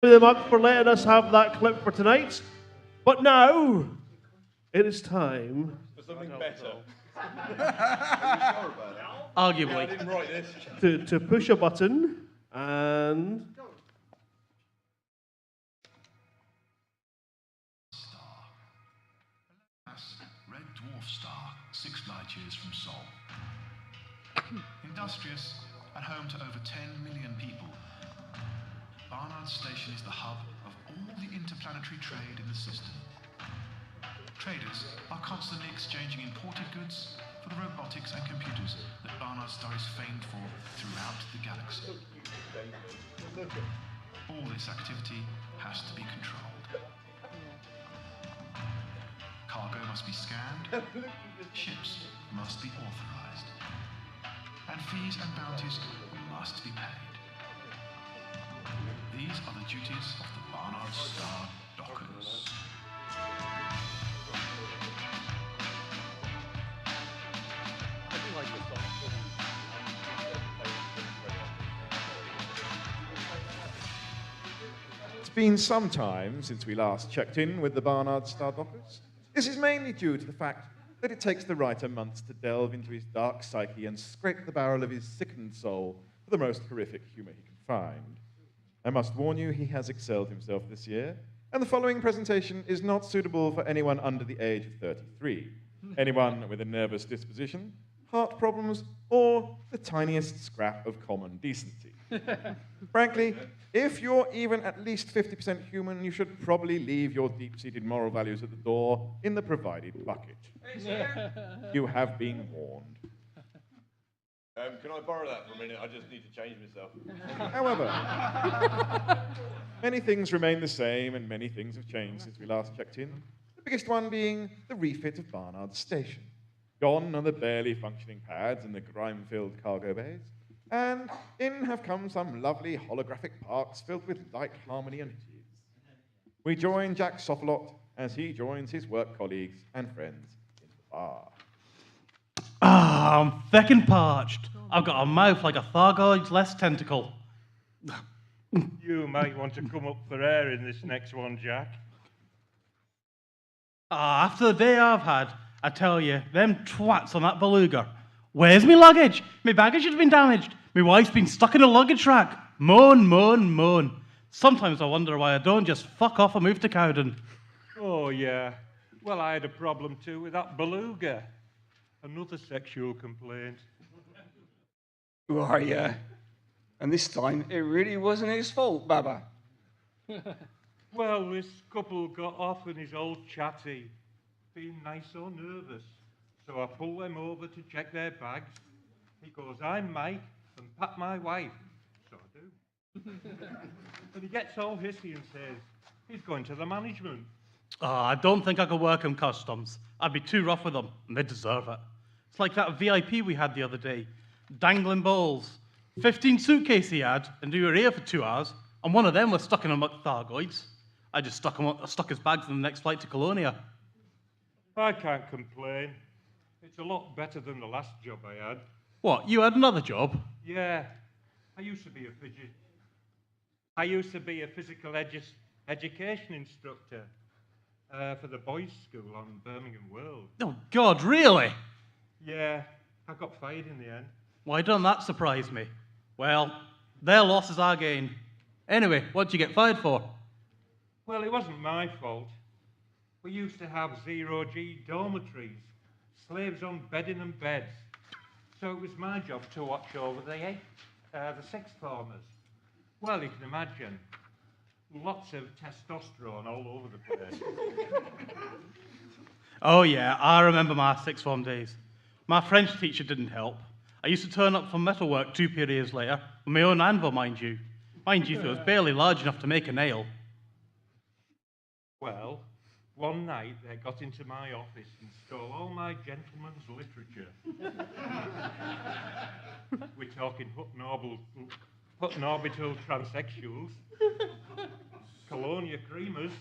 Very much for letting us have that clip for tonight. But now, it is time For something better. Arguably. I didn't write this. to push a button and Red dwarf star, 6 light years from Sol. Industrious and home to over 10 million people, Barnard Station is the hub of all the interplanetary trade in the system. Traders are constantly exchanging imported goods for the robotics and computers that Barnard Star is famed for throughout the galaxy. All this activity has to be controlled. Cargo must be scanned, ships must be authorized, and fees and bounties must be paid. These are the duties of the Barnard Star Dockers. It's been some time since we last checked in with the Barnard Star Dockers. This is mainly due to the fact that it takes the writer months to delve into his dark psyche and scrape the barrel of his sickened soul for the most horrific humor he can find. I must warn you, he has excelled himself this year, and the following presentation is not suitable for anyone under the age of 33, anyone with a nervous disposition, heart problems, or the tiniest scrap of common decency. Frankly, if you're even at least 50% human, you should probably leave your deep-seated moral values at the door in the provided bucket. You have been warned. Can I borrow that for a minute? I just need to change myself. However, many things remain the same and many things have changed since we last checked in. The biggest one being the refit of Barnard Station. Gone are the barely functioning pads and the grime-filled cargo bays, and in have come some lovely holographic parks filled with light harmony and ease. We join Jack Sofalot as he joins his work colleagues and friends in the bar. Ah, I'm feckin' parched. I've got a mouth like a Thargoid's less tentacle. You might want to come up for air in this next one, Jack. Ah, after the day I've had, I tell you, them twats on that beluga. Where's me luggage? Me baggage has been damaged. Me wife's been stuck in a luggage rack. Moan, moan, moan. Sometimes I wonder why I don't just fuck off and move to Cowden. Oh, yeah. Well, I had a problem too with that beluga. Another sexual complaint. Why, yeah. And this time, it really wasn't his fault, Baba. Well, this couple got off and he's all chatty, being nice or nervous. So I pull them over to check their bags. He goes, I'm Mike, and pat my wife. So I do. And he gets all hissy and says, he's going to the management. Ah, I don't think I could work in customs. I'd be too rough with them, and they deserve it. It's like that VIP we had the other day. Dangling balls. 15 suitcases he had, and we were here for 2 hours, and one of them was stuck in amongst Thargoids. I just stuck his bags in the next flight to Colonia. I can't complain. It's a lot better than the last job I had. What, you had another job? Yeah, I used to be a physical education instructor for the boys' school on Birmingham World. Oh, God, really? Yeah, I got fired in the end. Why don't that surprise me? Well, their loss is our gain. Anyway, what'd you get fired for? Well, it wasn't my fault. We used to have zero-G dormitories, slaves on bedding and beds. So it was my job to watch over the sixth formers. Well, you can imagine, lots of testosterone all over the place. Oh yeah, I remember my sixth form days. My French teacher didn't help. I used to turn up for metalwork 2 periods later, with my own anvil, mind you. Mind you, it was barely large enough to make a nail. Well, one night they got into my office and stole all my gentleman's literature. We're talking Hutton orbital transsexuals, Colonia creamers,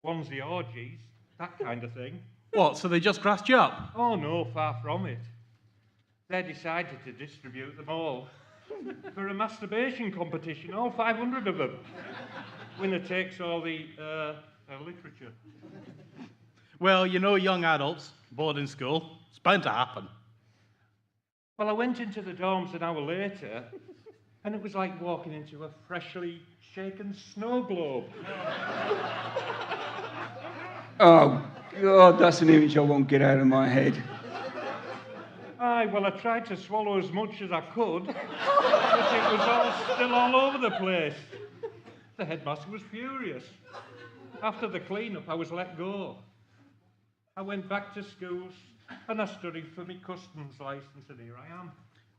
onesie orgies, that kind of thing. What, so they just grassed you up? Oh no, far from it. They decided to distribute them all. For a masturbation competition, all 500 of them. Winner takes all the literature. Well, you know, young adults, boarding school, it's bound to happen. Well, I went into the dorms an hour later, and it was like walking into a freshly shaken snow globe. Oh, God, that's an image I won't get out of my head. Aye, well, I tried to swallow as much as I could, but it was all still all over the place. The headmaster was furious. After the clean-up, I was let go. I went back to school, and I studied for my customs licence, and here I am.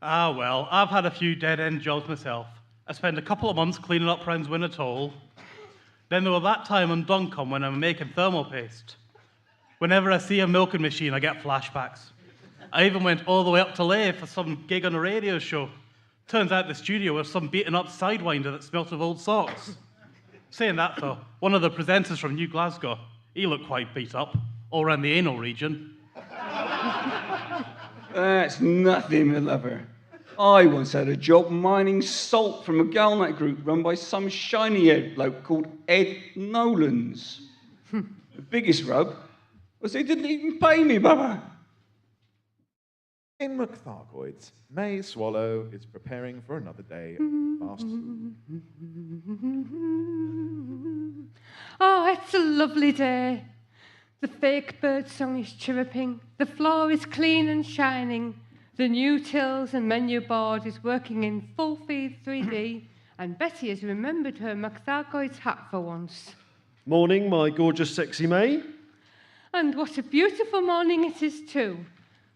Ah, well, I've had a few dead-end jobs myself. I spent a couple of months cleaning up Friends Win at all. Then there was that time on Duncombe when I'm making thermal paste. Whenever I see a milking machine, I get flashbacks. I even went all the way up to Leigh for some gig on a radio show. Turns out the studio was some beaten-up sidewinder that smelt of old socks. Saying that, though, one of the presenters from New Glasgow, he looked quite beat up, all around the anal region. That's nothing, my lover. I once had a job mining salt from a galnet group run by some shiny-haired bloke called Ed Nolans. The biggest rub was they didn't even pay me, Baba. In McThargoids, May Swallow is preparing for another day of fast food. Oh, it's a lovely day. The fake bird song is chirruping. The floor is clean and shining. The new tills and menu board is working in full feed 3D. And Betty has remembered her McThargoids hat for once. Morning, my gorgeous, sexy May. And what a beautiful morning it is too.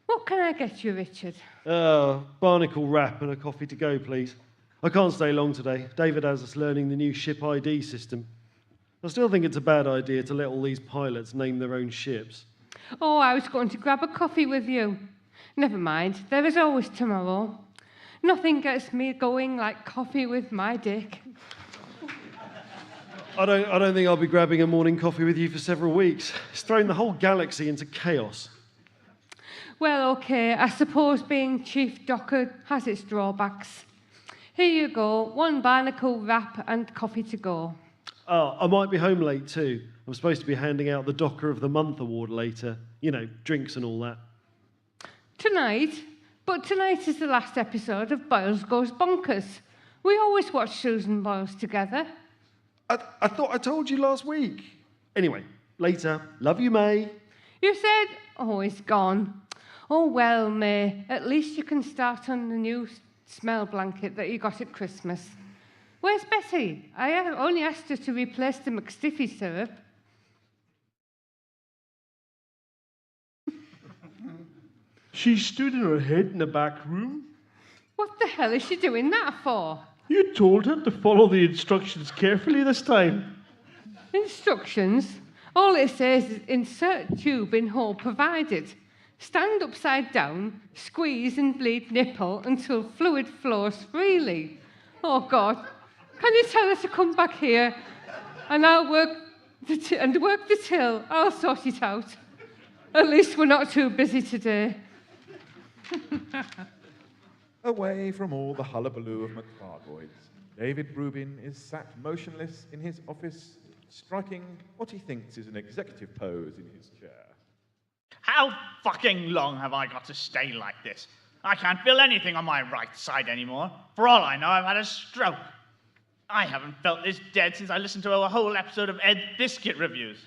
What can I get you, Richard? Barnacle wrap and a coffee to go, please. I can't stay long today. David has us learning the new ship ID system. I still think it's a bad idea to let all these pilots name their own ships. Oh, I was going to grab a coffee with you. Never mind, there is always tomorrow. Nothing gets me going like coffee with my dick. I don't think I'll be grabbing a morning coffee with you for several weeks. It's thrown the whole galaxy into chaos. Well, okay, I suppose being chief docker has its drawbacks. Here you go, one barnacle wrap and coffee to go. I might be home late too. I'm supposed to be handing out the Docker of the Month award later. You know, drinks and all that. Tonight? But tonight is the last episode of Boyles Goes Bonkers. We always watch Susan Boyles together. I thought I told you last week. Anyway, later. Love you, May. You said, oh, it's gone. Oh, well, May, at least you can start on the new smell blanket that you got at Christmas. Where's Betty? I only asked her to replace the McStiffy syrup. She stood in her head in the back room. What the hell is she doing that for? You told her to follow the instructions carefully this time. Instructions? All it says is insert tube in hole provided. Stand upside down, squeeze and bleed nipple until fluid flows freely. Oh, God. Can you tell her to come back here and I'll work the till? I'll sort it out. At least we're not too busy today. Away from all the hullabaloo of McFargoids, David Rubin is sat motionless in his office, striking what he thinks is an executive pose in his chair. How fucking long have I got to stay like this? I can't feel anything on my right side anymore. For all I know, I've had a stroke. I haven't felt this dead since I listened to a whole episode of Ed Biscuit reviews.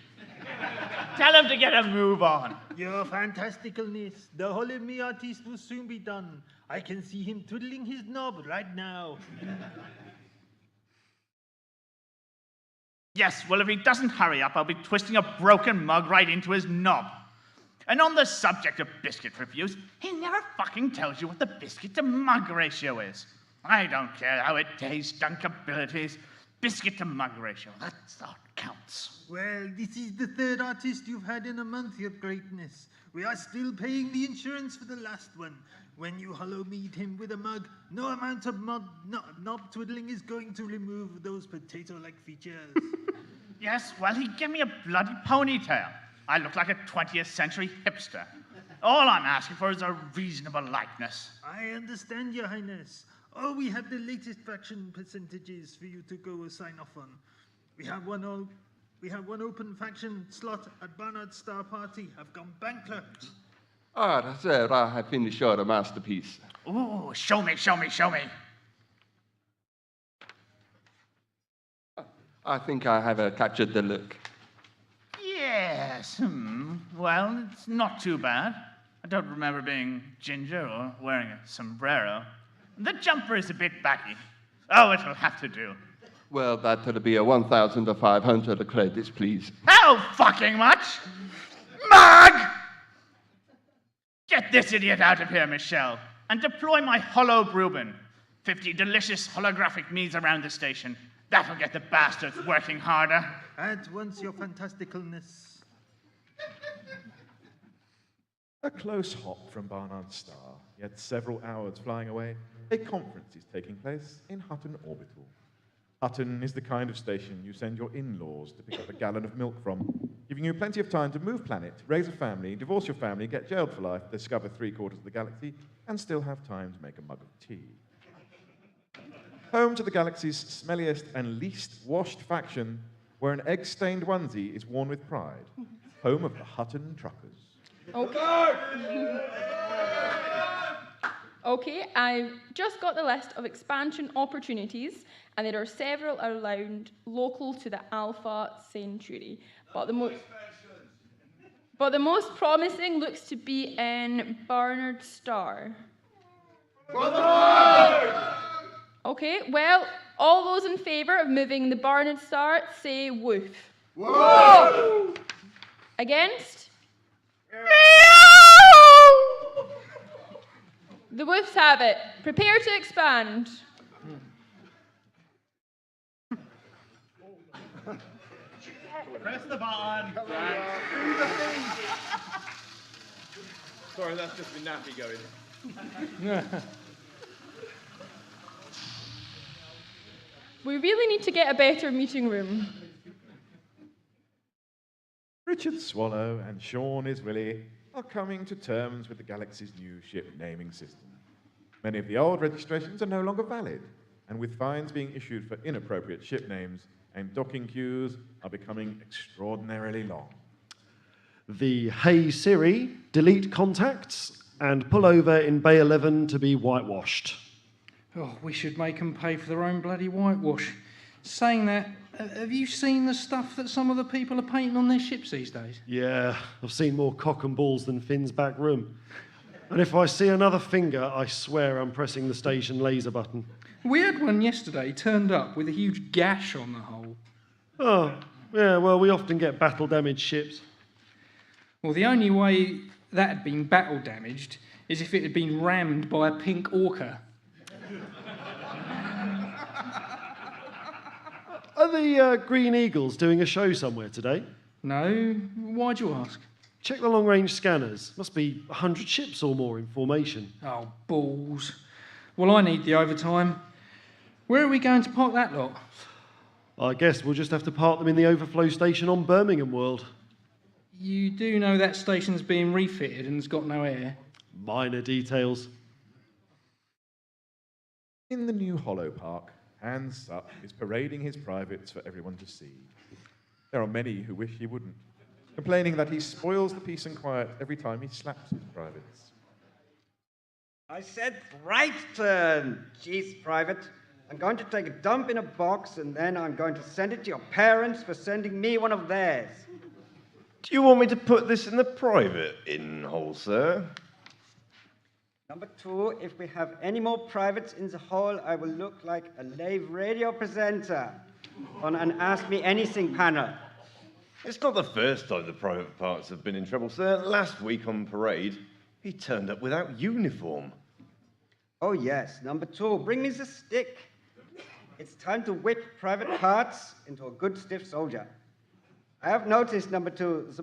Tell him to get a move on. Your fantasticalness, the whole of me artist will soon be done. I can see him twiddling his knob right now. Yes, well, if he doesn't hurry up, I'll be twisting a broken mug right into his knob. And on the subject of biscuit reviews, he never fucking tells you what the biscuit to mug ratio is. I don't care how it tastes, dunkabilities. Biscuit to mug ratio, that's all counts. Well, this is the third artist you've had in a month, Your Greatness. We are still paying the insurance for the last one. When you hollow-mead him with a mug, no amount of knob twiddling is going to remove those potato-like features. Yes, well, he gave me a bloody ponytail. I look like a 20th century hipster. All I'm asking for is a reasonable likeness. I understand, Your Highness. Oh, we have the latest faction percentages for you to go sign off on. We have one open faction slot at Barnard's Star Party. Have gone bankrupt. Ah, sir, I have finished your masterpiece. Ooh, show me, show me, show me. I think I have captured the look. Yes, well, it's not too bad. I don't remember being ginger or wearing a sombrero. The jumper is a bit baggy. Oh, it'll have to do. Well, that'll be a 1,500 credits, please. How fucking much? Mug! Get this idiot out of here, Michelle, and deploy my hollow Bruben. 50 delicious holographic me's around the station. That'll get the bastards working harder. At once, your fantasticalness. A close hop from Barnard's Star, yet several hours flying away, a conference is taking place in Hutton Orbital. Hutton is the kind of station you send your in-laws to pick up a gallon of milk from, giving you plenty of time to move planet, raise a family, divorce your family, get jailed for life, discover 3/4 of the galaxy, and still have time to make a mug of tea. Home to the galaxy's smelliest and least washed faction, where an egg-stained onesie is worn with pride. Home of the Hutton Truckers. Okay, I've just got the list of expansion opportunities, and there are several around local to the Alpha Centauri. But the most promising looks to be in Barnard Star. Okay, well, all those in favour of moving the Barnard Star, say woof. Whoa! Against? The woofs have it. Prepare to expand. Press the button. Sorry, that's just my nappy going. We really need to get a better meeting room. Richard Swallow and Sean Iswilly are coming to terms with the galaxy's new ship naming system. Many of the old registrations are no longer valid, and with fines being issued for inappropriate ship names, and docking queues are becoming extraordinarily long. The Hey Siri, delete contacts, and pull over in Bay 11 to be whitewashed. Oh, we should make them pay for their own bloody whitewash. Saying that, have you seen the stuff that some of the people are painting on their ships these days? Yeah, I've seen more cock and balls than Finn's back room. And if I see another finger, I swear I'm pressing the station laser button. We had one yesterday turned up with a huge gash on the hull. Oh, yeah, well, we often get battle-damaged ships. Well, the only way that had been battle damaged is if it had been rammed by a pink orca. Are the Green Eagles doing a show somewhere today? No, why'd you ask? Check the long-range scanners. Must be 100 ships or more in formation. Oh, balls. Well, I need the overtime. Where are we going to park that lot? I guess we'll just have to park them in the overflow station on Birmingham World. You do know that station's being refitted and has got no air? Minor details. In the new Hollow Park, Hans Supp is parading his privates for everyone to see. There are many who wish he wouldn't, complaining that he spoils the peace and quiet every time he slaps his privates. I said right turn. Jeez, Private. I'm going to take a dump in a box, and then I'm going to send it to your parents for sending me one of theirs. Do you want me to put this in the private in-hole, sir? Number 2, if we have any more privates in the hall, I will look like a live radio presenter on an Ask Me Anything panel. It's not the first time the private parts have been in trouble, sir. Last week on parade, he turned up without uniform. Oh, yes. Number 2, bring me the stick. It's time to whip private parts into a good stiff soldier. I have noticed, Number 2, the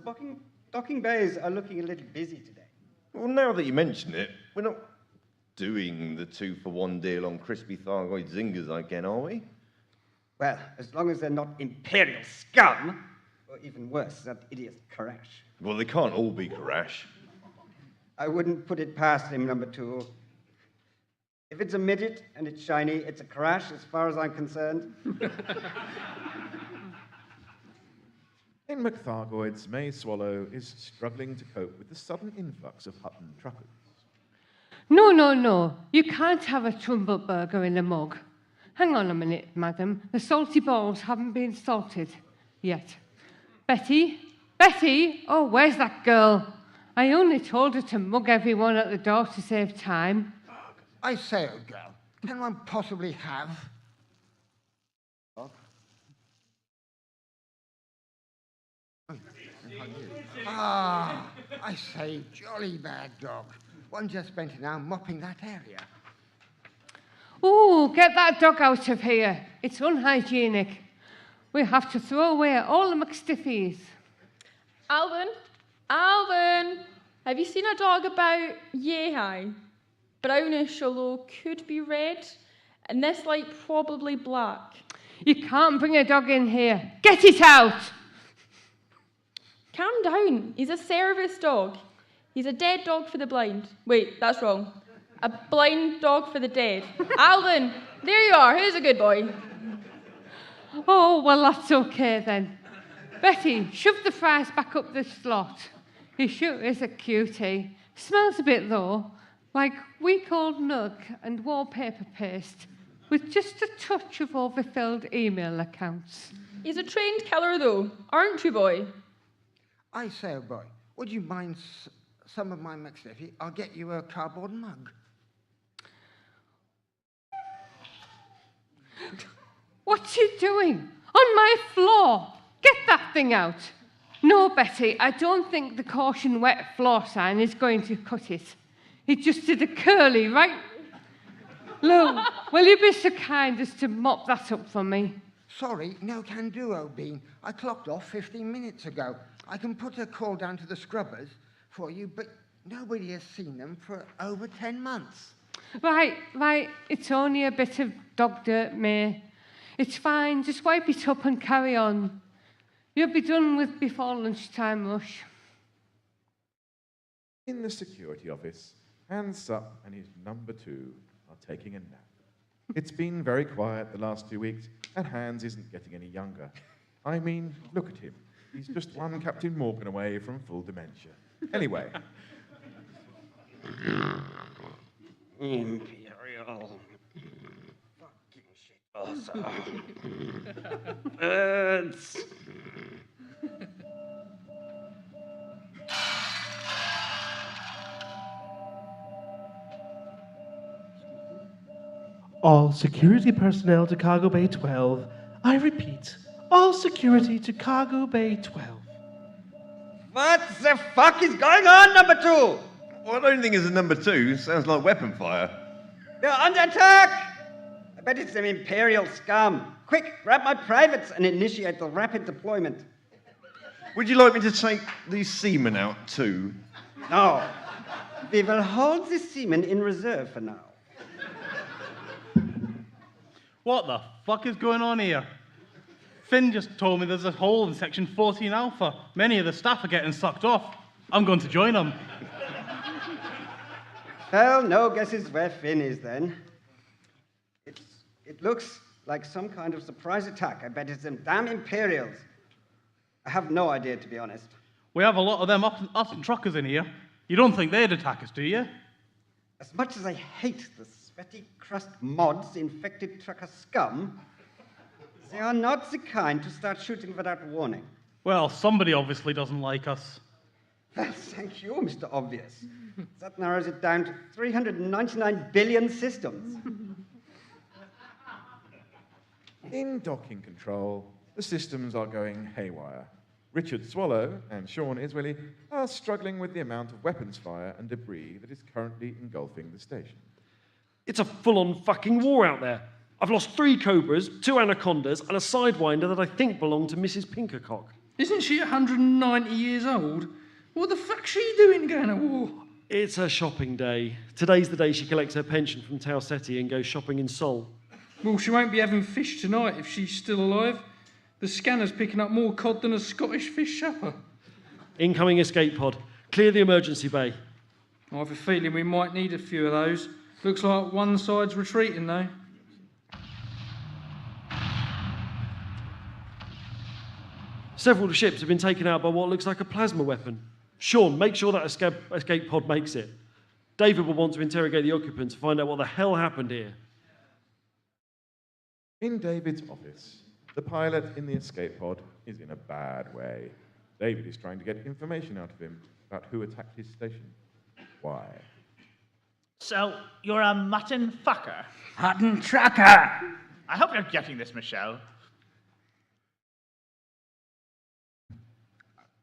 docking bays are looking a little busy today. Well, now that you mention it, we're not doing the 2-for-1 deal on crispy Thargoid zingers again, are we? Well, as long as they're not Imperial scum, or even worse, that idiot Karash. Well, they can't all be Karash. I wouldn't put it past him, Number 2. If it's a midget and it's shiny, it's a crash as far as I'm concerned. In McThargoid's, May Swallow is struggling to cope with the sudden influx of Hutton truckers. No, no, no. You can't have a Trumbull burger in a mug. Hang on a minute, madam. The salty balls haven't been salted yet. Betty? Betty? Oh, where's that girl? I only told her to mug everyone at the door to save time. I say, old girl, can one possibly have... Ah, I say, jolly bad dog. One just spent an hour mopping that area. Ooh, get that dog out of here. It's unhygienic. We have to throw away all the McStiffies. Alvin? Alvin! Have you seen a dog about yay high? Brownish, although could be red, and this light probably black. You can't bring a dog in here. Get it out! Calm down. He's a service dog. He's a dead dog for the blind. Wait, that's wrong. A blind dog for the dead. Alvin, there you are. Who's a good boy? Oh, well, that's okay then. Betty, shove the fries back up the slot. He sure is a cutie. Smells a bit, though, like week-old nug and wallpaper paste, with just a touch of overfilled email accounts. He's a trained killer, though, aren't you, boy? I say, old boy, would you mind some of my McStiffy? I'll get you a cardboard mug. What's you doing? On my floor! Get that thing out! No, Betty, I don't think the caution wet floor sign is going to cut it. He just did a curly, right? Lou, will you be so kind as to mop that up for me? Sorry, no can do, old bean. I clocked off 15 minutes ago. I can put a call down to the scrubbers for you, but nobody has seen them for over 10 months. Right, it's only a bit of dog dirt, May. It's fine, just wipe it up and carry on. You'll be done with before lunchtime rush. In the security office, Hans Supp and his number 2 are taking a nap. It's been very quiet the last 2 weeks, and Hans isn't getting any younger. I mean, look at him. He's just one Captain Morgan away from full dementia. Anyway. Imperial. Fucking shit. Also. Birds. All security personnel to Cargo Bay 12. I repeat, all security to Cargo Bay 12. What the fuck is going on, number 2? Well, I don't think it's a number 2. Sounds like weapon fire. They're under attack! I bet it's some Imperial scum. Quick, grab my privates and initiate the rapid deployment. Would you like me to take these seamen out too? No. We will hold the seamen in reserve for now. What the fuck is going on here? Finn just told me there's a hole in Section 14 Alpha. Many of the staff are getting sucked off. I'm going to join them. Well, no guesses where Finn is then. It looks like some kind of surprise attack. I bet it's them damn Imperials. I have no idea, to be honest. We have a lot of them Austin truckers in here. You don't think they'd attack us, do you? As much as I hate the sweaty crust mods, infected trucker scum, they are not the kind to start shooting without warning. Well, somebody obviously doesn't like us. Well, thank you, Mr. Obvious. That narrows it down to 399 billion systems. In docking control, the systems are going haywire. Richard Swallow and Sean Iswilly are struggling with the amount of weapons fire and debris that is currently engulfing the station. It's a full-on fucking war out there. I've lost 3 Cobras, 2 Anacondas, and a Sidewinder that I think belonged to Mrs. Pinkercock. Isn't she 190 years old? What the fuck's she doing going to war? It's her shopping day. Today's the day she collects her pension from Tausetti and goes shopping in Seoul. Well, she won't be having fish tonight if she's still alive. The scanner's picking up more cod than a Scottish fish supper. Incoming escape pod. Clear the emergency bay. I have a feeling we might need a few of those. Looks like one side's retreating, though. Several of the ships have been taken out by what looks like a plasma weapon. Sean, make sure that escape pod makes it. David will want to interrogate the occupants to find out what the hell happened here. In David's office, the pilot in the escape pod is in a bad way. David is trying to get information out of him about who attacked his station. Why? So, you're a mutton fucker? Mutton trucker! I hope you're getting this, Michelle.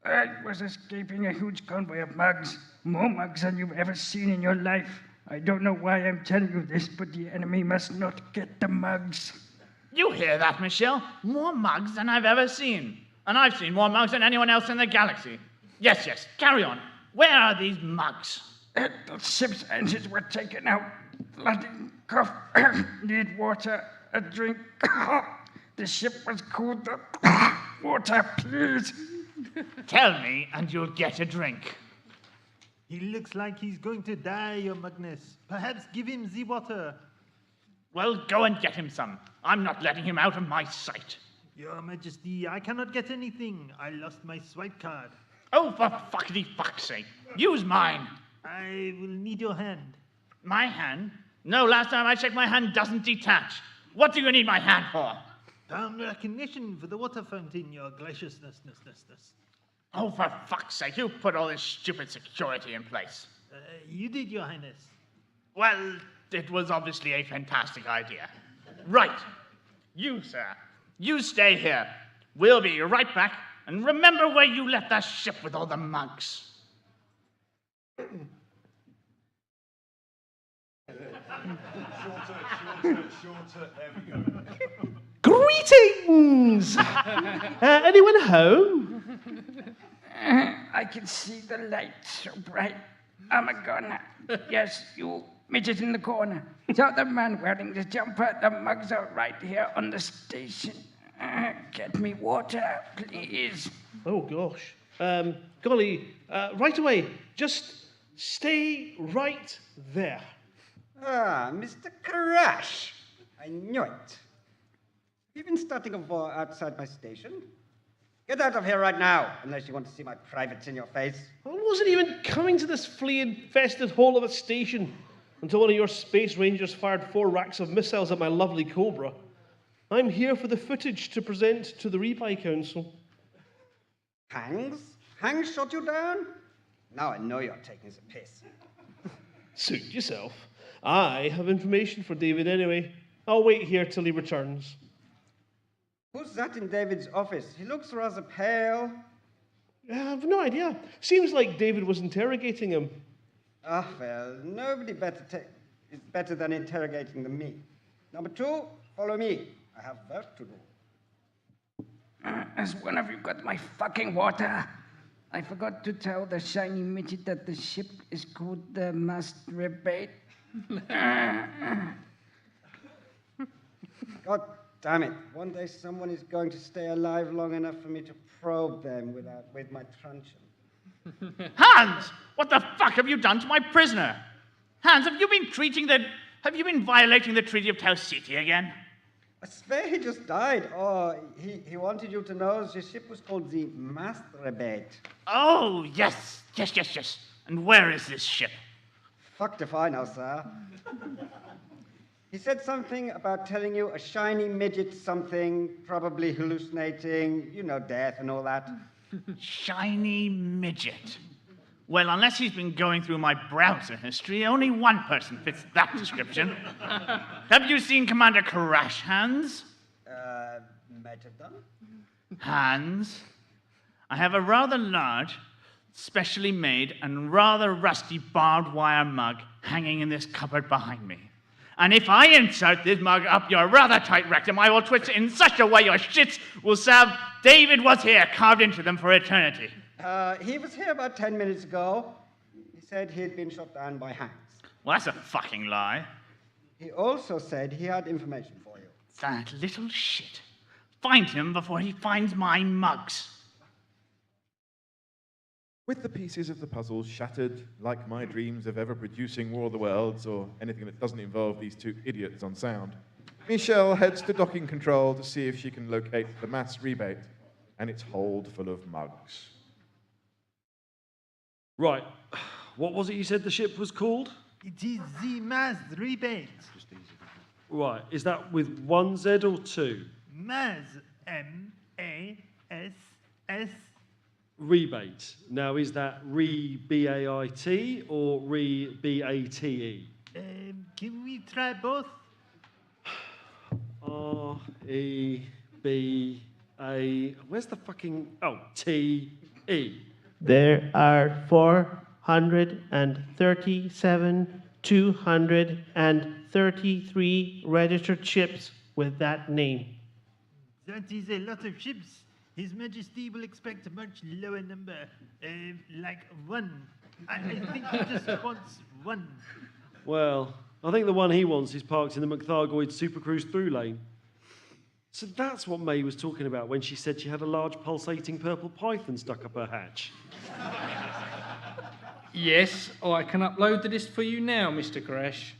I was escaping a huge convoy of mugs. More mugs than you've ever seen in your life. I don't know why I'm telling you this, but the enemy must not get the mugs. You hear that, Michelle? More mugs than I've ever seen. And I've seen more mugs than anyone else in the galaxy. Yes, carry on. Where are these mugs? The ship's engines were taken out. Bloody cough. Need water. A drink. The ship was cooled up. Water, please. Tell me, and you'll get a drink. He looks like he's going to die, Your Magnus. Perhaps give him the water. Well, go and get him some. I'm not letting him out of my sight. Your Majesty, I cannot get anything. I lost my swipe card. Oh, for fuckity fuck's sake. Use mine. I will need your hand. My hand? No, last time I checked, my hand doesn't detach. What do you need my hand for? Town recognition for the water fountain, Your graciousness. Oh, for fuck's sake, you put all this stupid security in place. You did, Your Highness. Well, it was obviously a fantastic idea. Right. You, sir, you stay here. We'll be right back. And remember where you left that ship with all the mugs. Shorter. There we go. Greetings! Anyone home? I can see the light so bright. I'm a gunner. Yes, you midget in the corner. So the man wearing the jumper, the mugs are right here on the station. Get me water, please. Oh, gosh. Golly, right away. Just stay right there. Ah, Mr. Crash. I knew it. You've been starting a war outside my station. Get out of here right now, unless you want to see my privates in your face. I wasn't even coming to this flea-infested hole of a station until one of your space rangers fired 4 racks of missiles at my lovely Cobra. I'm here for the footage to present to the Rebuy Council. Hangs? Hangs shot you down? Now I know you're taking the piss. Suit yourself. I have information for David anyway. I'll wait here till he returns. Who's that in David's office? He looks rather pale. I've no idea. Seems like David was interrogating him. Ah, well, nobody is better than interrogating than me. Number 2, follow me. I have work to do. Has one of you got my fucking water? I forgot to tell the shiny midget that the ship is called the Masturbate. God damn it. One day someone is going to stay alive long enough for me to probe them with my truncheon. Hans! What the fuck have you done to my prisoner? Hans, have you been violating the Treaty of Tau City again? I swear he just died. Oh, he wanted you to know the ship was called the Masturbate. Oh, yes. And where is this ship? Fucked if I know, sir. He said something about telling you a shiny midget something, probably hallucinating, death and all that. Shiny midget. Well, unless he's been going through my browser history, only one person fits that description. Have you seen Commander Crash, Hans? Might have done. Hans, I have a rather large, specially made, and rather rusty barbed wire mug hanging in this cupboard behind me. And if I insert this mug up your rather tight rectum, I will twist it in such a way your shits will serve David was here carved into them for eternity. He was here about 10 minutes ago. He said he had been shot down by Hanks. Well, that's a fucking lie. He also said he had information for you. That little shit. Find him before he finds my mugs. With the pieces of the puzzle shattered, like my dreams of ever producing War of the Worlds or anything that doesn't involve these two idiots on sound, Michelle heads to docking control to see if she can locate the mass rebate and its hold full of mugs. Right. What was it you said the ship was called? It is the mass rebate. Right. Is that with one Z or two? Mass, M-A-S-S. Rebate. Now, is that B-A-I-T or B-A-T-E? Can we try both? R-E-B-A... Where's the fucking... Oh, T-E. There are 437,233 registered ships with that name. That is a lot of ships. His Majesty will expect a much lower number, like one. I think he just wants one. Well, I think the one he wants is parked in the McThargoid Super Cruise through lane. So that's what May was talking about when she said she had a large pulsating purple python stuck up her hatch. Yes, I can upload the list for you now, Mr. Crash.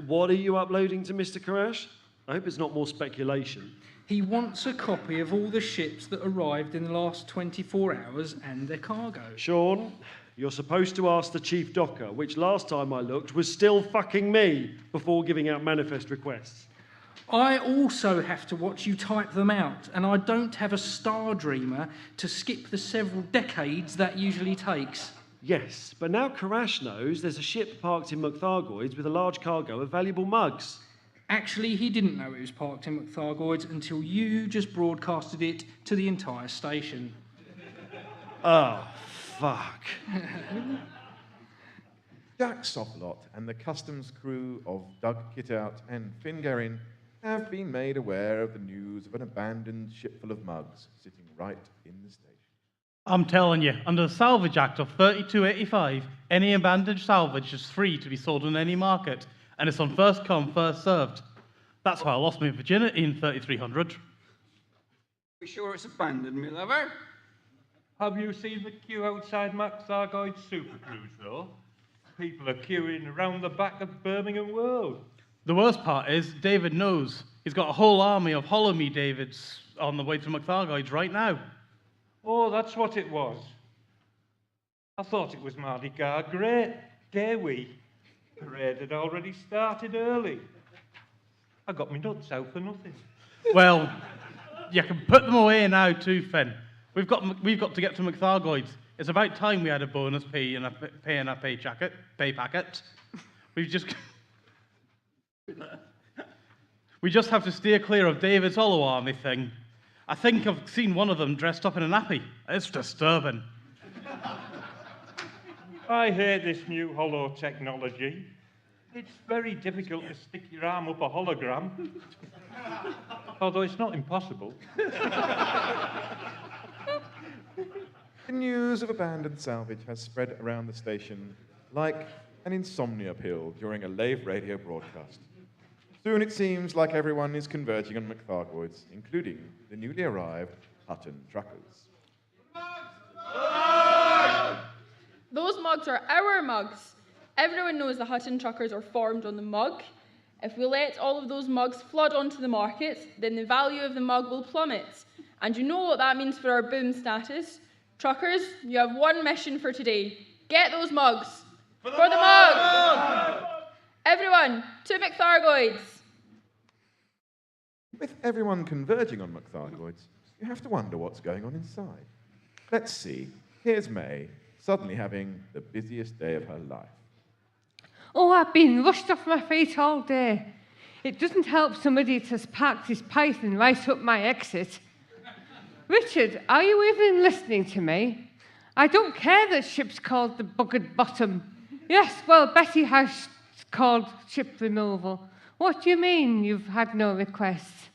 What are you uploading to Mr. Crash? I hope it's not more speculation. He wants a copy of all the ships that arrived in the last 24 hours and their cargo. Sean, you're supposed to ask the chief docker, which last time I looked was still fucking me, before giving out manifest requests. I also have to watch you type them out, and I don't have a star dreamer to skip the several decades that usually takes. Yes, but now Karash knows there's a ship parked in McThargoids with a large cargo of valuable mugs. Actually, he didn't know it was parked in McThargoids until you just broadcasted it to the entire station. Oh, fuck. Jack Soflot and the customs crew of Doug Kitout and Finn Guerin have been made aware of the news of an abandoned ship full of mugs sitting right in the station. I'm telling you, under the Salvage Act of 3285, any abandoned salvage is free to be sold on any market, and it's on first come, first served. That's how I lost my virginity in 3300. You sure it's abandoned, me lover? Have you seen the queue outside McThargoid Super Cruise, though? People are queuing around the back of Birmingham World. The worst part is, David knows. He's got a whole army of Hollow Me Davids on the way to McThargoids right now. Oh, that's what it was. I thought it was Mardi Gras Gay Week. Parade had already started early. I got my nuts out for nothing. Well, you can put them away now too, Finn. We've got to get to McThargoids. It's about time we had a bonus pay in our pay packet. We just have to steer clear of David's Hollow Army thing. I think I've seen one of them dressed up in a nappy. It's disturbing. I hate this new holo technology. It's very difficult to stick your arm up a hologram. Although it's not impossible. The news of abandoned salvage has spread around the station like an insomnia pill during a live radio broadcast. Soon it seems like everyone is converging on McThargoids, including the newly arrived Hutton truckers. Those mugs are our mugs. Everyone knows the Hutton truckers are formed on the mug. If we let all of those mugs flood onto the market, then the value of the mug will plummet. And you know what that means for our boom status. Truckers, you have one mission for today. Get those mugs. For the mug! Everyone, to McThargoids. With everyone converging on McThargoids, you have to wonder what's going on inside. Let's see. Here's May, suddenly having the busiest day of her life. Oh, I've been rushed off my feet all day. It doesn't help some idiot has parked his python right up my exit. Richard, are you even listening to me? I don't care that ship's called the Buggered Bottom. Yes, well, Betty has called ship removal. What do you mean you've had no requests?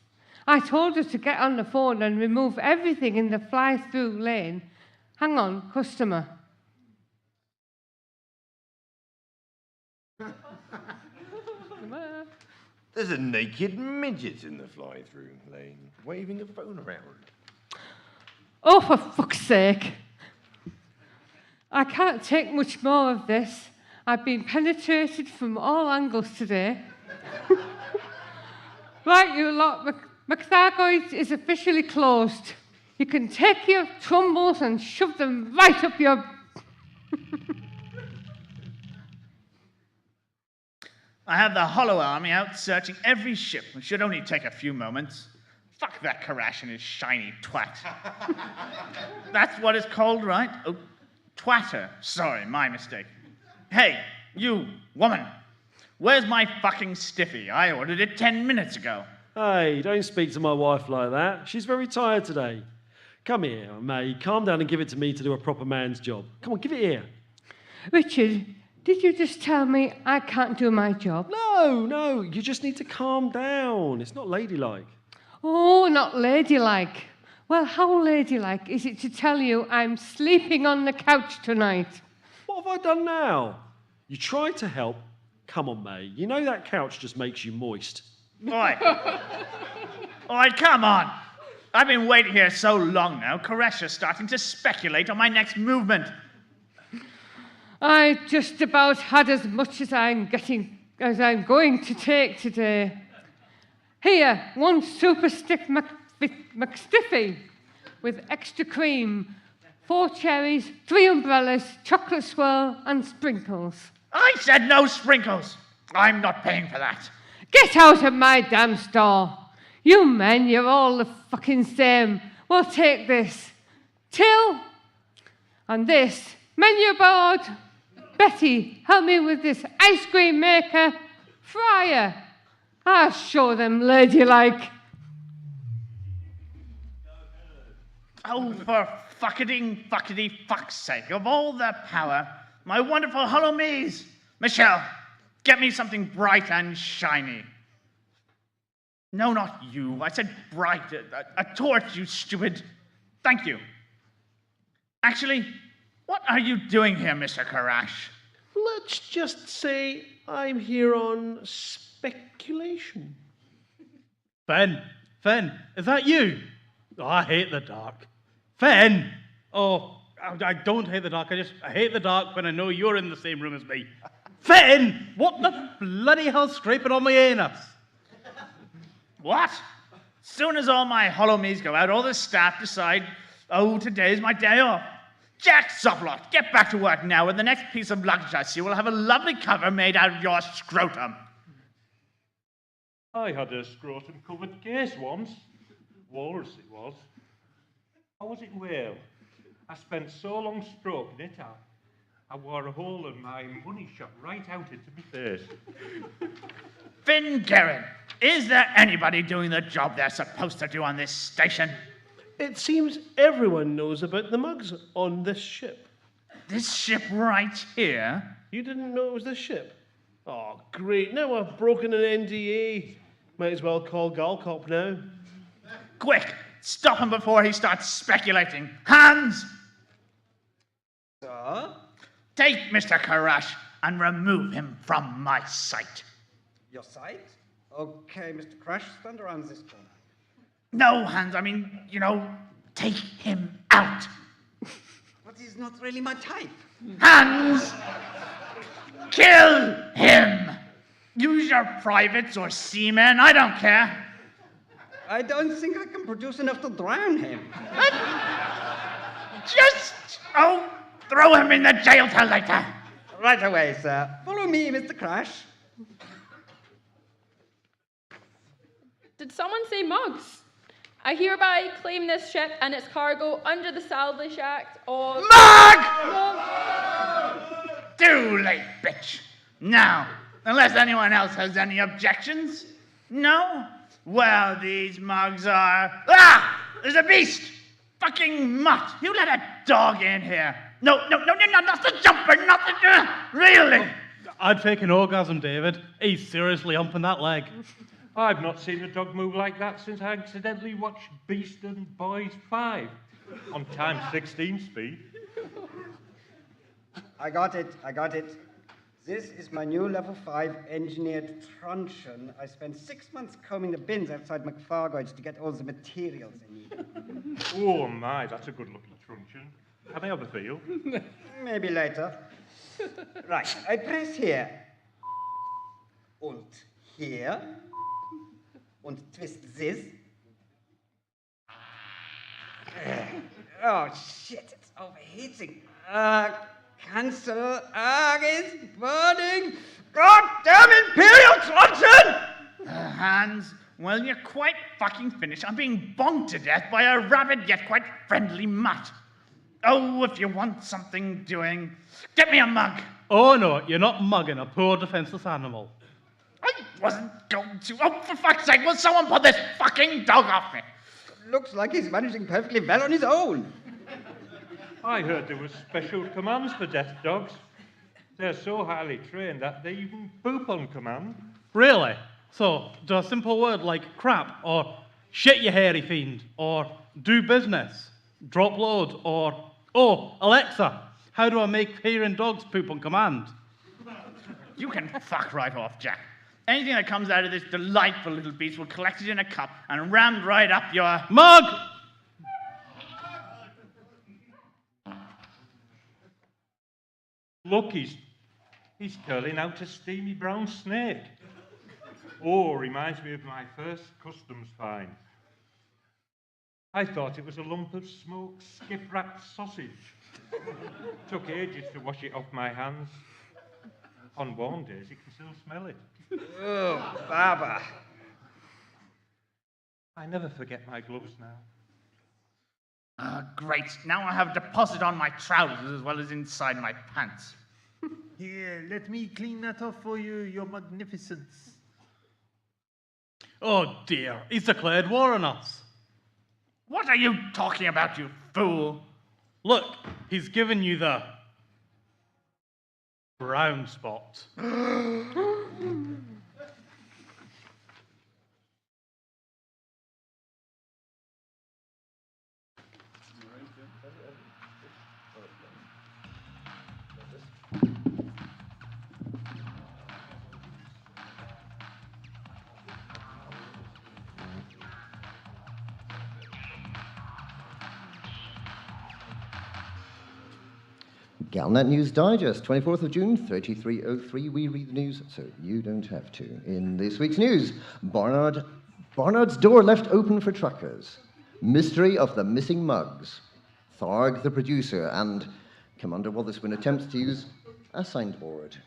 I told her to get on the phone and remove everything in the fly-through lane. Hang on, customer. There's a naked midget in the fly-through lane, waving a phone around. Oh, for fuck's sake. I can't take much more of this. I've been penetrated from all angles today. Right, you lot, McThargoids is officially closed. You can take your trumbles and shove them right up your... I have the Hollow Army out searching every ship. It should only take a few moments. Fuck that Karash and his shiny twat. That's what it's called, right? Oh, twatter. Sorry, my mistake. Hey, you, woman. Where's my fucking stiffy? I ordered it 10 minutes ago. Hey, don't speak to my wife like that. She's very tired today. Come here, May. Calm down and give it to me to do a proper man's job. Come on, give it here. Richard, did you just tell me I can't do my job? No, you just need to calm down. It's not ladylike. Oh, not ladylike. Well, how ladylike is it to tell you I'm sleeping on the couch tonight? What have I done now? You tried to help. Come on, May. You know that couch just makes you moist. Oi. Oi, come on. I've been waiting here so long now. Koresha's starting to speculate on my next movement. I just about had as much as I'm going to take today. Here, one super stiff McStiffy with extra cream, 4 cherries, 3 umbrellas, chocolate swirl, and sprinkles. I said no sprinkles. I'm not paying for that. Get out of my damn store. You men, you're all the fucking same. Well, take this. Till. And this. Menu board. Betty, help me with this ice cream maker. Fryer. I'll show them ladylike. Oh, for fuckity fuck's sake, of all the power, my wonderful hollow me's. Michelle, get me something bright and shiny. No, not you. I said bright. A torch, you stupid. Thank you. Actually, what are you doing here, Mr. Karash? Let's just say I'm here on speculation. Finn, is that you? Oh, I hate the dark. Finn! Oh, I don't hate the dark. I hate the dark when I know you're in the same room as me. Finn! What the bloody hell's scraping on my anus? What? Soon as all my hollow me's go out, all the staff decide, oh, today's my day off. Jack Soplot, get back to work now, and the next piece of luggage I see will have a lovely cover made out of your scrotum. I had a scrotum-covered case once. Walrus it was. How was it well? I spent so long stroking it, I wore a hole in my money shot right out into my face. Finn Guerin, is there anybody doing the job they're supposed to do on this station? It seems everyone knows about the mugs on this ship. This ship right here? You didn't know it was this ship? Oh, great. Now I've broken an NDA. Might as well call Galcop now. Quick, stop him before he starts speculating. Hands! Sir? Take Mr. Karash and remove him from my sight. Your sight? Okay, Mr. Crash, stand around this corner. No, Hans, I mean, take him out. But he's not really my type. Hans! Kill him! Use your privates or seamen, I don't care. I don't think I can produce enough to drown him. Throw him in the jail till later. Right away, sir. Follow me, Mr. Crash. Did someone say mugs? I hereby claim this ship and its cargo under the Salvage Act of... Mug! Too late, bitch. Now, unless anyone else has any objections? No? Well, these mugs are... Ah! There's a beast! Fucking mutt! You let a dog in here. No, not the jumper, not the... really? I'd fake an orgasm, David. He's seriously humping that leg. I've not seen a dog move like that since I accidentally watched Beast and Boys 5 on times 16 speed. I got it. This is my new level 5 engineered truncheon. I spent 6 months combing the bins outside McFargoid's to get all the materials I need. Oh my, that's a good looking truncheon. Can I have a feel? Maybe later. Right, I press here. And here. And twist this. Oh, shit, it's overheating. Cancel. It's burning. Goddamn Imperial Johnson! Hans, well, you're quite fucking finished. I'm being bonked to death by a rabid yet quite friendly mutt. Oh, if you want something doing, get me a mug. Oh no, you're not mugging a poor defenseless animal. I wasn't going to. Oh, for fuck's sake, will someone put this fucking dog off me? Looks like he's managing perfectly well on his own. I heard there were special commands for death dogs. They're so highly trained that they even poop on command. Really? So, do a simple word like crap, or shit you hairy fiend, or do business, drop load, or, oh, Alexa, how do I make hearing dogs poop on command? You can fuck right off, Jack. Anything that comes out of this delightful little beast will collect it in a cup and rammed right up your... Mug! Look, he's curling out a steamy brown snake. Oh, reminds me of my first customs find. I thought it was a lump of smoked skip-wrapped sausage. Took ages to wash it off my hands. On warm days, you can still smell it. Oh, Baba. I never forget my gloves now. Great. Now I have a deposit on my trousers as well as inside my pants. Here, let me clean that off for you, your magnificence. Oh dear, he's declared war on us. What are you talking about, you fool? Look, he's given you the brown spot. Galnet News Digest, 24th of June, 3303. We read the news so you don't have to. In this week's news, Barnard's door left open for truckers. Mystery of the missing mugs. Tharg, the producer, and Commander Wotherspoon attempts to use a signboard.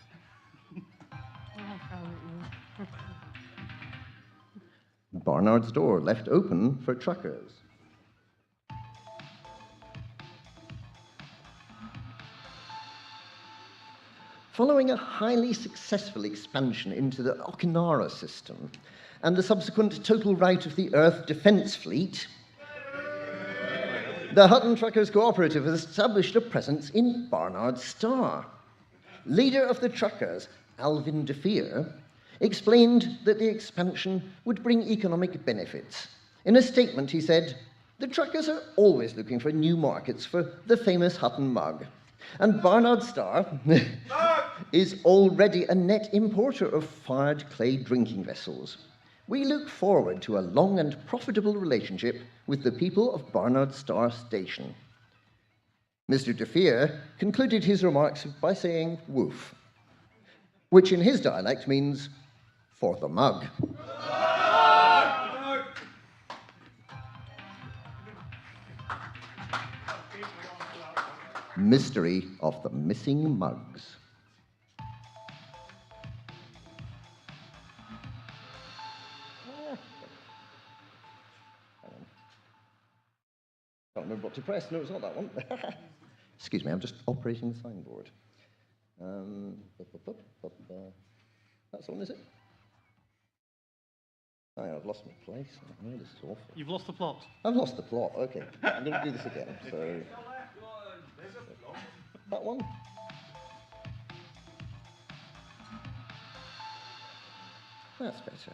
Barnard's door left open for truckers. Following a highly successful expansion into the Okinara system and the subsequent total rout of the Earth Defence Fleet, the Hutton Truckers Cooperative has established a presence in Barnard Star. Leader of the truckers, Alvin DeFeer, explained that the expansion would bring economic benefits. In a statement, he said, "The truckers are always looking for new markets for the famous Hutton mug. And Barnard Star is already a net importer of fired clay drinking vessels. We look forward to a long and profitable relationship with the people of Barnard Star Station." Mr. DeFeer concluded his remarks by saying woof, which in his dialect means for the mug. Mystery of the missing mugs. Can't remember what to press. No, it's not that one. Excuse me, I'm just operating the signboard. That's the one, is it? Oh, yeah, I've lost my place. Oh, this is awful. You've lost the plot. I've lost the plot. Okay, I'm going to do this again. So. That one? That's better.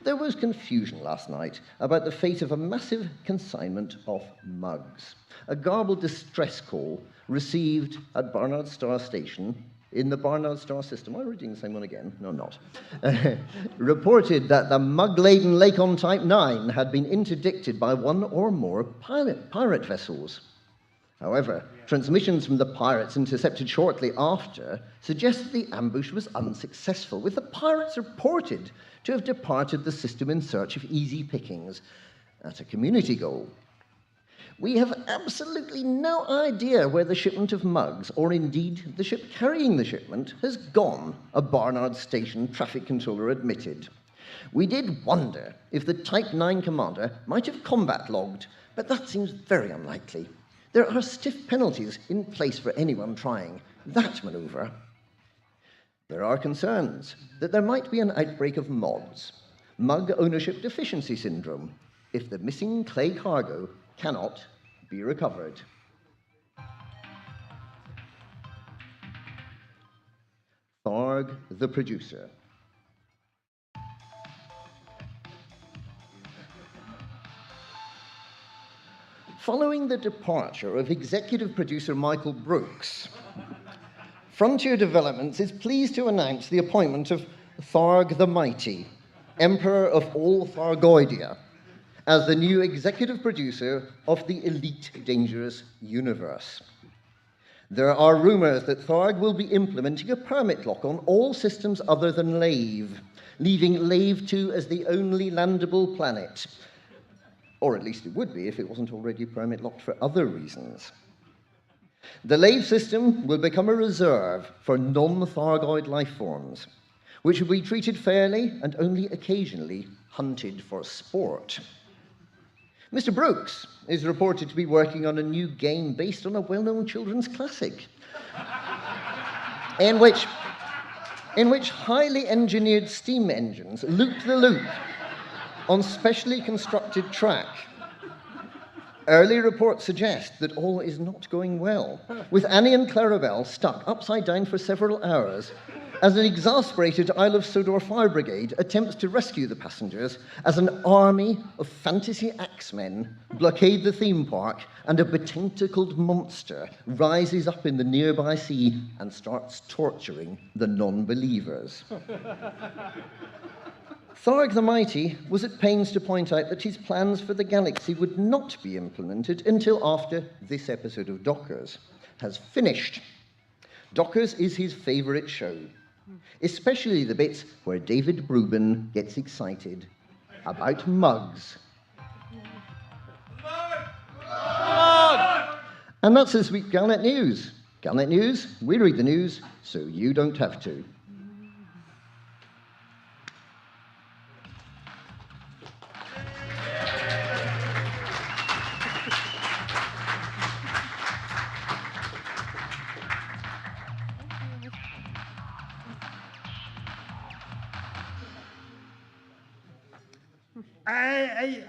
There was confusion last night about the fate of a massive consignment of mugs. A garbled distress call received at Barnard Star Station in the Barnard Star system. Am I reading the same one again? No, I'm not. Reported that the mug-laden Lavecon Type 9 had been interdicted by one or more pirate vessels. However, transmissions from the pirates intercepted shortly after suggest that the ambush was unsuccessful, with the pirates reported to have departed the system in search of easy pickings at a community goal. We have absolutely no idea where the shipment of mugs, or indeed the ship carrying the shipment, has gone, a Barnard Station traffic controller admitted. We did wonder if the Type 9 commander might have combat logged, but that seems very unlikely. There are stiff penalties in place for anyone trying that maneuver. There are concerns that there might be an outbreak of MODS, Mug Ownership Deficiency Syndrome, if the missing clay cargo cannot be recovered. Tharg, the producer. Following the departure of executive producer Michael Brooks, Frontier Developments is pleased to announce the appointment of Tharg the Mighty, Emperor of all Thargoidia, as the new executive producer of the Elite Dangerous universe. There are rumors that Tharg will be implementing a permit lock on all systems other than Lave, leaving Lave 2 as the only landable planet. Or at least it would be if it wasn't already permit locked for other reasons. The Lave system will become a reserve for non-Thargoid life forms, which will be treated fairly and only occasionally hunted for sport. Mr. Brooks is reported to be working on a new game based on a well-known children's classic, in which highly engineered steam engines loop the loop on specially constructed track. Early reports suggest that all is not going well, with Annie and Clarabelle stuck upside down for several hours as an exasperated Isle of Sodor fire brigade attempts to rescue the passengers as an army of fantasy axemen blockade the theme park and a betentacled monster rises up in the nearby sea and starts torturing the non-believers. Tharg the Mighty was at pains to point out that his plans for the galaxy would not be implemented until after this episode of Dockers has finished. Dockers is his favourite show, especially the bits where David Bruben gets excited about mugs. And that's this week's Galnet News. Galnet News, we read the news so you don't have to.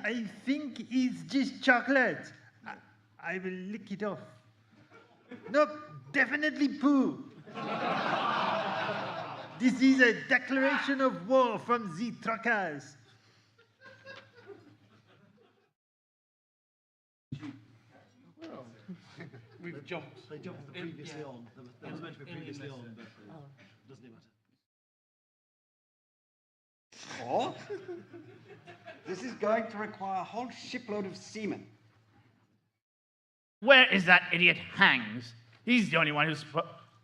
I think it's just chocolate. I will lick it off. Nope, definitely poo. This is a declaration of war from the truckers. We've jumped. They jumped the previously on. There was meant to be previously on, but it doesn't matter. Or, this is going to require a whole shipload of seamen. Where is that idiot Hangs? He's the only one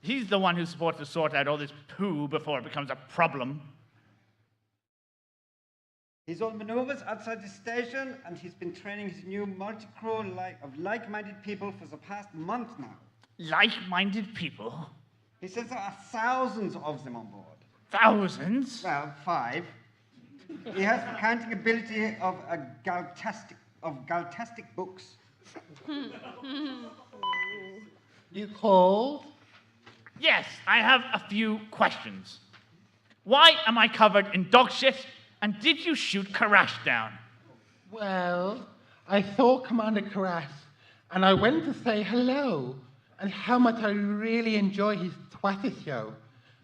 he's the one who's supposed to sort out all this poo before it becomes a problem. He's on maneuvers outside the station, and he's been training his new multi-crew of like-minded people for the past month now. Like-minded people? He says there are thousands of them on board. Thousands? Well, 5. He has the counting ability of galtastic books. You called? Yes, I have a few questions. Why am I covered in dog shit? And did you shoot Karash down? Well, I saw Commander Karash, and I went to say hello, and how much I really enjoy his Twitter show.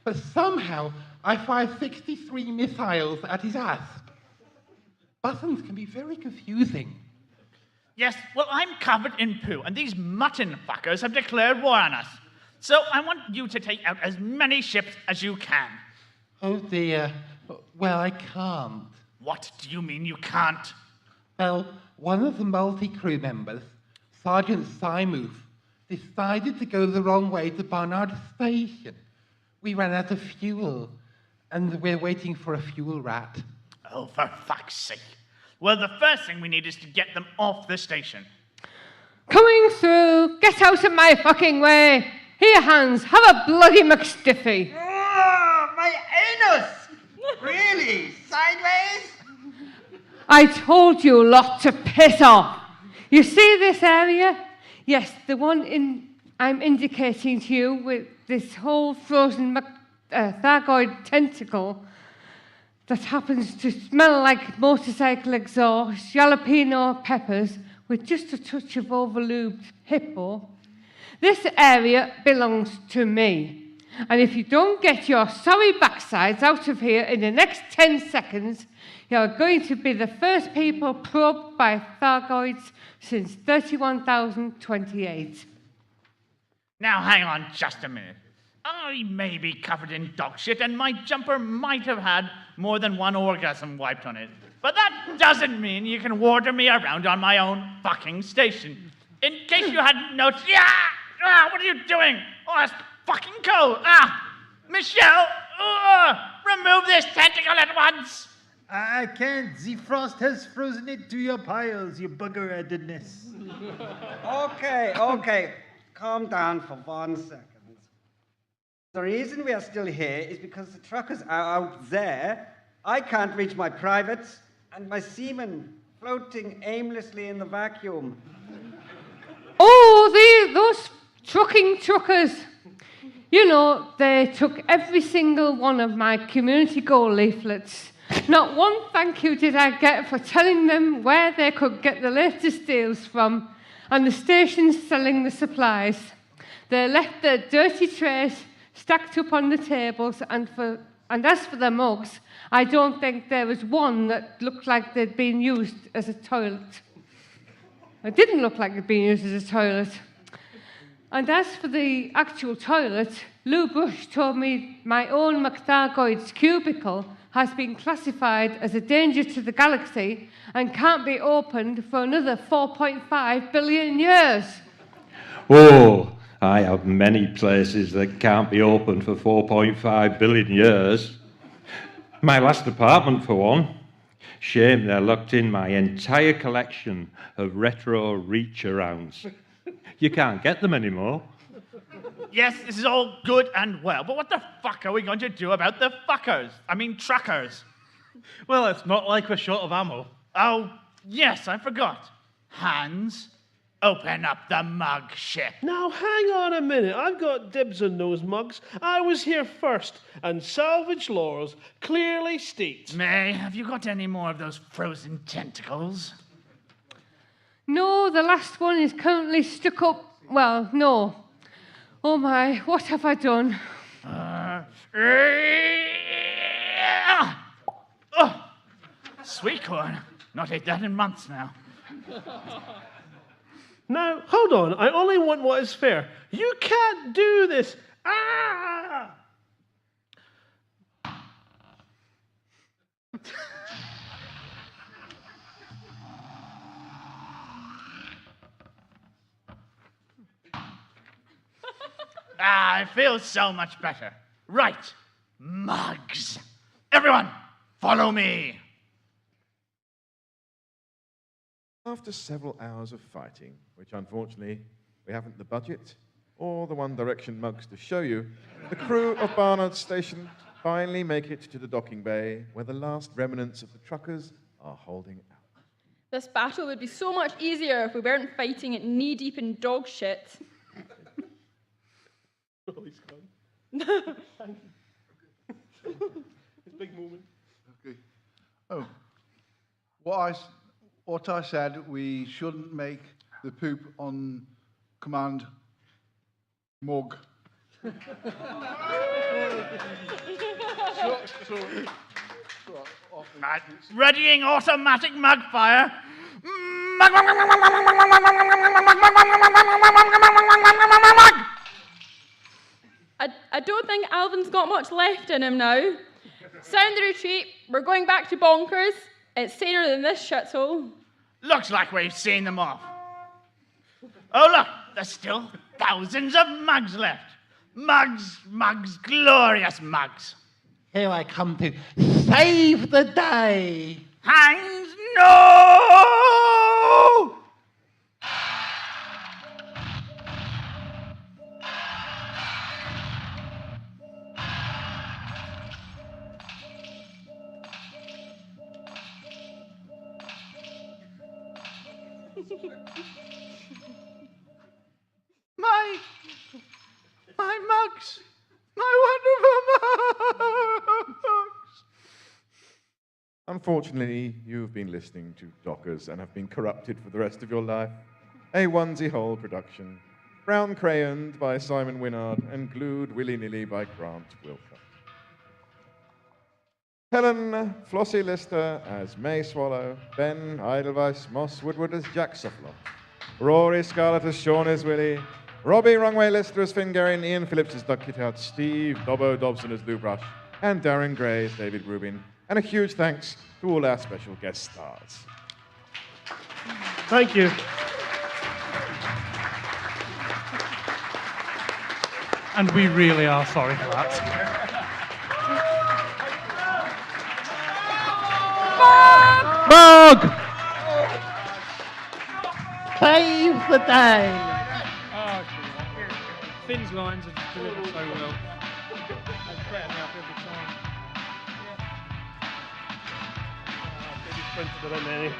But somehow, I fired 63 missiles at his ass. Buttons can be very confusing. Yes, well, I'm covered in poo, and these mutton fuckers have declared war on us. So I want you to take out as many ships as you can. Oh dear. Well, I can't. What do you mean you can't? Well, one of the multi-crew members, Sergeant Simuth, decided to go the wrong way to Barnard Station. We ran out of fuel, and we're waiting for a fuel rat. Oh, for fuck's sake. Well, the first thing we need is to get them off the station. Coming through. Get out of my fucking way. Here, Hans, have a bloody McStiffy. Oh, my anus! Really? Sideways? I told you lot to piss off. You see this area? Yes, the one I'm indicating to you with this whole frozen thargoid tentacle that happens to smell like motorcycle exhaust, jalapeno peppers with just a touch of overlubed hippo. This area belongs to me. And if you don't get your sorry backsides out of here in the next 10 seconds, you're going to be the first people probed by thargoids since 31,028. Now, hang on just a minute. I may be covered in dog shit, and my jumper might have had more than one orgasm wiped on it. But that doesn't mean you can order me around on my own fucking station. In case you hadn't noticed... Yeah! Ah, what are you doing? Oh, that's fucking cold. Ah! Michelle! Remove this tentacle at once! I can't. The frost has frozen it to your piles, you bugger-headedness. Okay. Calm down for 1 second. The reason we are still here is because the truckers are out there. I can't reach my privates, and my seamen floating aimlessly in the vacuum. Oh, those truckers. You know, they took every single one of my community goal leaflets. Not one thank you did I get for telling them where they could get the latest deals from and the stations selling the supplies. They left their dirty trays stacked up on the tables, and as for the mugs, I don't think there was one that looked like they'd been used as a toilet. It didn't look like it'd been used as a toilet. And as for the actual toilet, Lou Bush told me my own McThargoid's cubicle has been classified as a danger to the galaxy and can't be opened for another 4.5 billion years. Oh, I have many places that can't be opened for 4.5 billion years. My last apartment, for one. Shame they locked in my entire collection of retro reach-arounds. You can't get them anymore. Yes, this is all good and well, but what the fuck are we going to do about the truckers? Well, it's not like we're short of ammo. Oh, yes, I forgot. Hans, open up the mug ship. Now, hang on a minute. I've got dibs on those mugs. I was here first, and salvage laws clearly state. May, have you got any more of those frozen tentacles? No, the last one is currently stuck up. Well, no. Oh my, what have I done? Sweet corn. Not ate that in months now. Now, hold on. I only want what is fair. You can't do this. Ah! I feel so much better. Right. Mugs. Everyone, follow me. After several hours of fighting, which unfortunately we haven't the budget or the One Direction mugs to show you, the crew of Barnard Station finally make it to the docking bay where the last remnants of the truckers are holding out. This battle would be so much easier if we weren't fighting it knee-deep in dog shit. Oh, he's gone. Thank you. It's a big moment. Okay. Oh, what I said, we shouldn't make the poop on command mug. Readying automatic mug fire. I don't think Alvin's got much left in him now. Sound the retreat. We're going back to Bonkers. It's saner than this shithole. Looks like we've seen them off. Oh, look, they're still thousands of mugs left. Mugs, mugs, glorious mugs. Here I come to save the day. Heinz, no! My mugs! My wonderful mugs! Unfortunately, you've been listening to Dockers and have been corrupted for the rest of your life. A onesie hole production. Brown crayoned by Simon Wynnard and glued willy-nilly by Grant Wilcott. Helen Flossie Lister as May Swallow, Ben Edelweiss Moss Woodward as Jack Suffolk, Rory Scarlett as Sean Iswilly, Robbie Rungway Lister as Finn Gary, Ian Phillips as Duck Kitout, Steve Dobbo Dobson as Lou Brush, and Darren Gray as David Rubin. And a huge thanks to all our special guest stars. Thank you. And we really are sorry for that. Mug! Save the day. Oh, Finn's lines are just delivered so well. They crack me up every time. Printed it in there.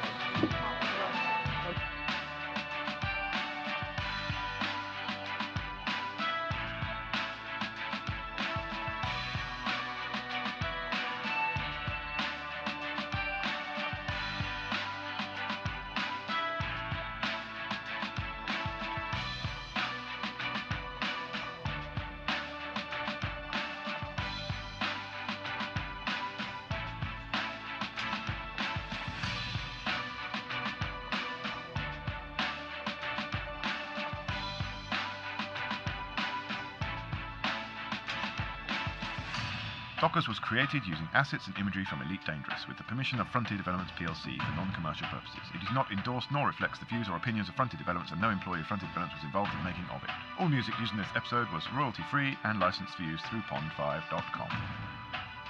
Dockers was created using assets and imagery from Elite Dangerous with the permission of Frontier Developments plc for non-commercial purposes. It is not endorsed nor reflects the views or opinions of Frontier Developments, and no employee of Frontier Developments was involved in the making of it. All music used in this episode was royalty-free and licensed for use through pond5.com.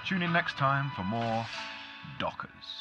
Tune in next time for more Dockers.